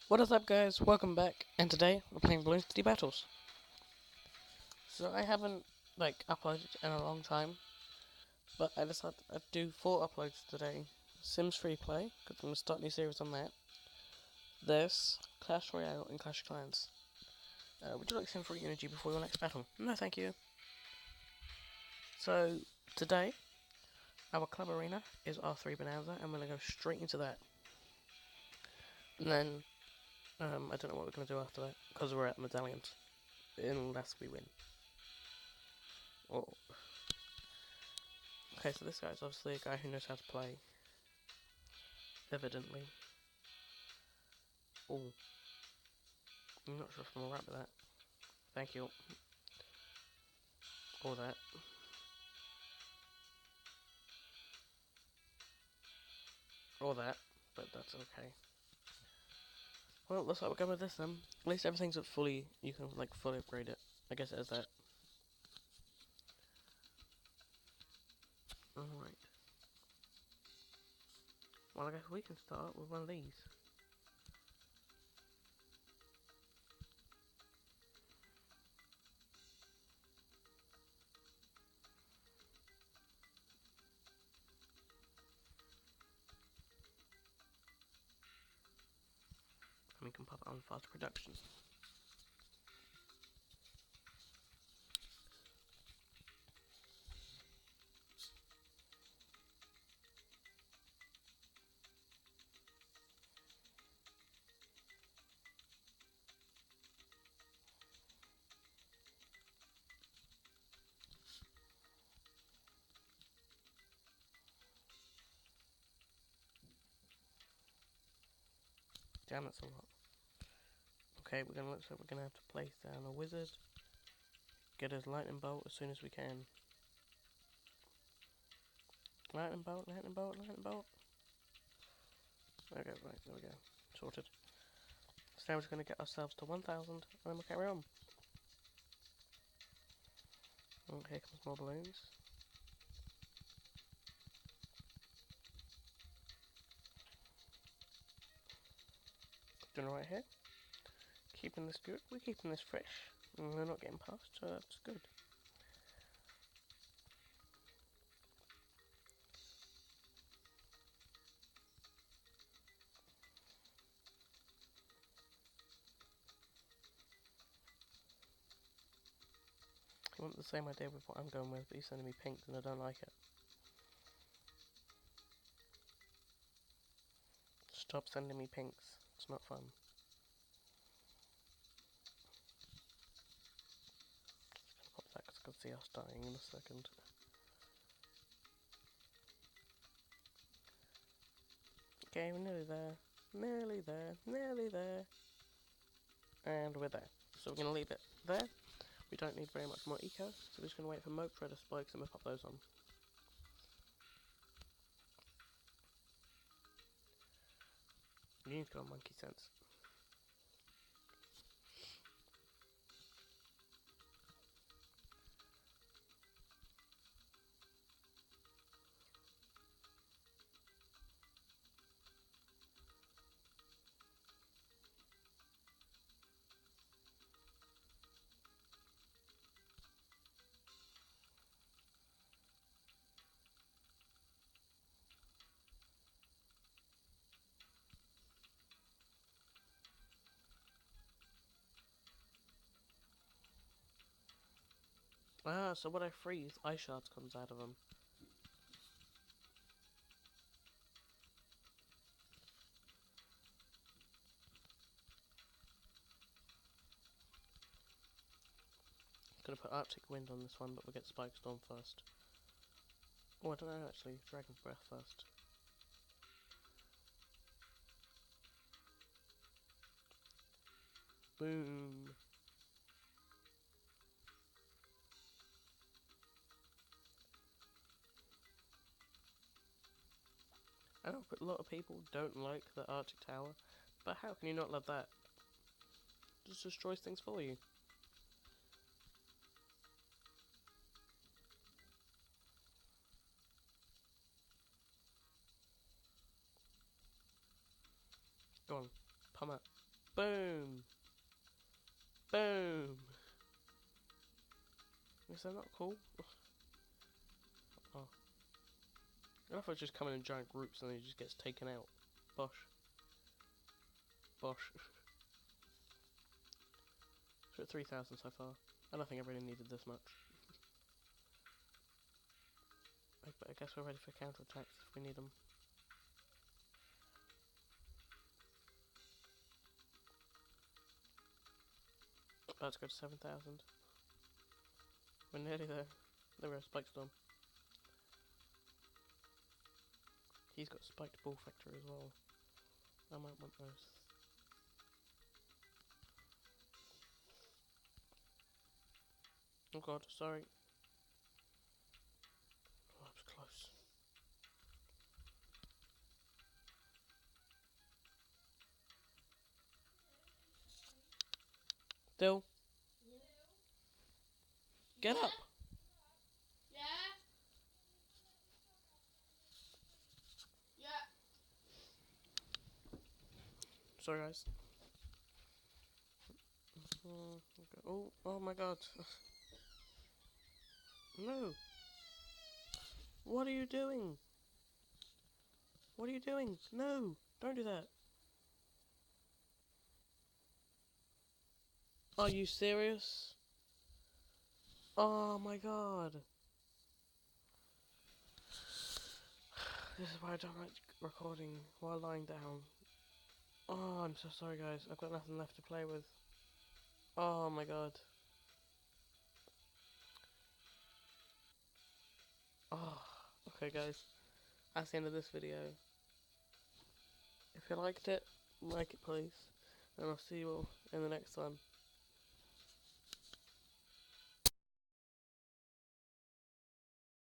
What is up, guys? Welcome back, and today we're playing Bloons Battles. So I haven't uploaded in a long time, but I decided I'd do 4 uploads today. Sims Free Play, because I'm gonna start a new series on that. This, Clash Royale, and Clash of Clans. Would you like Sim Free Unity before your next battle? No, thank you. So today, our club arena is R3 Bonanza, and we're gonna go straight into that. And then, I don't know what we're gonna do after that, because we're at medallions, unless we win. Oh. Okay, so this guy's obviously a guy who knows how to play. Evidently. Oh. I'm not sure if I'm alright with that. Thank you. Or that. Or that. But that's okay. Well, looks like we're going with this then. At least everything's fully, you can fully upgrade it. I guess it is that. Alright. Well, I guess we can start with one of these. And we can pop it on fast production. Damn, that's a lot. Okay, looks like we're gonna have to place down a wizard. Get his lightning bolt as soon as we can. Lightning bolt, lightning bolt, lightning bolt. Okay, right, there we go. Sorted. So now we're just going to get ourselves to 1,000 and then we'll carry on. Oh, here comes more balloons. Doing right here. Keeping this good. We're keeping this fresh. And we're not getting past, so that's good. I want the same idea with what I'm going with, but he's sending me pink and I don't like it. Stop sending me pinks. It's not fun. Just gonna pop that because I can see us dying in a second. Okay, we're nearly there. Nearly there. Nearly there. And we're there. So we're going to leave it there. We don't need very much more eco, so we're just going to wait for Moke Shredder spikes and we'll pop those on. You need to go on Monkey Sense. Ah, so what I freeze, ice shards comes out of them. Gonna put Arctic Wind on this one, but we'll get Spike Storm first. Oh, I don't know actually, Dragon Breath first. Boom! I know a lot of people don't like the Arctic Tower, but how can you not love that? It just destroys things for you. Go on, pump up. Boom! Boom! Is that not cool? Oh. I love how it's just coming in giant groups and then it just gets taken out. Bosh. Bosh. So at 3,000 so far. I don't think I really needed this much. But I guess we're ready for counterattacks if we need them. About to go to 7,000. We're nearly there. There we are, Spike Storm. He's got Spiked Ball Factory as well. I might want those. Oh god, sorry. Oh, that was close. Dill. Get up! Yeah? Yeah. Sorry guys. Oh, oh my god. No! What are you doing? What are you doing? No! Don't do that! Are you serious? Oh my god! This is why I don't like recording while lying down. Oh, I'm so sorry guys. I've got nothing left to play with. Oh my god. Oh, okay guys. That's the end of this video. If you liked it, like it please. And I'll see you all in the next one.